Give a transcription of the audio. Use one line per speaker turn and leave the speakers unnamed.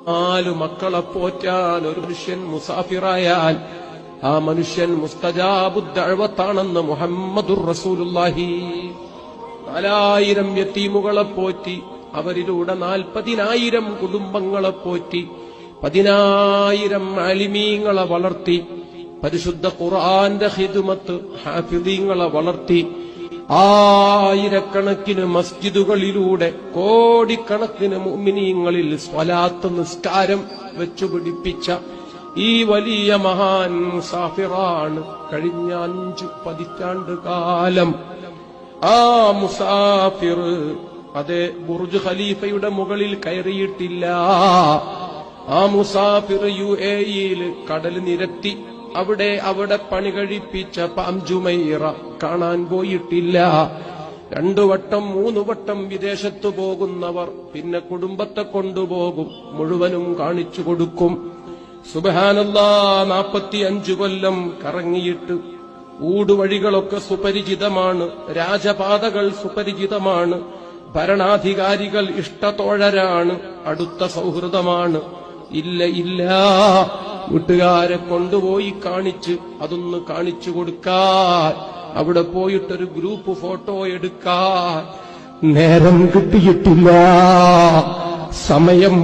4 മക്കളെ പോറ്റാൻ ഒരു മനുഷ്യൻ മുസാഫിറായാൽ ആ മനുഷ്യൻ മുസ്തജാബുദ് ദഅവത്താണെന്ന് മുഹമ്മദുർ റസൂലുള്ളാഹി. 4000 യതീമുകളെ പോറ്റി, അവരിലൂടെ 40,000 കുടുംബങ്ങളെ പോറ്റി, 10,000 ആലിമീങ്ങളെ വളർത്തി, പരിശുദ്ധ ഖുർആന്റെ ഖിദ്മത്ത് ഹാഫിളീങ്ങളെ വളർത്തി, ആയിരക്കണക്കിന് മസ്ജിദുകളിലൂടെ കോടിക്കണക്കിന് മുഅ്മിനീങ്ങളിൽ സ്വലാത്ത് നിസ്കാരം വെച്ചുപിടിപ്പിച്ച ഈ വലിയ മഹാൻ മുസാഫിറാണ്. കഴിഞ്ഞ 5 പതിറ്റാണ്ട് കാലം ആ മുസാഫിർ അതെ ബുർജ് ഖലീഫയുടെ മുകളിൽ കയറിയിട്ടില്ല. ആ മുസാഫിർ UAE-യിൽ കടൽ നിരത്തി അവിടെ പണി കഴിപ്പിച്ച പാം ജുമൈറ കാണാൻ പോയിട്ടില്ല. 2 വട്ടം 3 വട്ടം വിദേശത്ത് പോകുന്നവർ പിന്നെ കുടുംബത്തെ കൊണ്ടുപോകും, മുഴുവനും കാണിച്ചു കൊടുക്കും. സുബ്ഹാനല്ലാഹ്, 45 കൊല്ലം കറങ്ങിയിട്ട് ഊടുവഴികളൊക്കെ സുപരിചിതമാണ്, രാജപാതകൾ സുപരിചിതമാണ്, ഭരണാധികാരികൾ ഇഷ്ടത്തോഴരാണ്, അടുത്ത സൗഹൃദമാണ്. ഇല്ല, വീട്ടുകാരെ കൊണ്ടുപോയി കാണിച്ച് അതൊന്ന് കാണിച്ചു കൊടുക്കാൻ, അവിടെ പോയിട്ടൊരു ഗ്രൂപ്പ് ഫോട്ടോ എടുക്കാൻ നേരം കിട്ടിയിട്ടില്ല. സമയം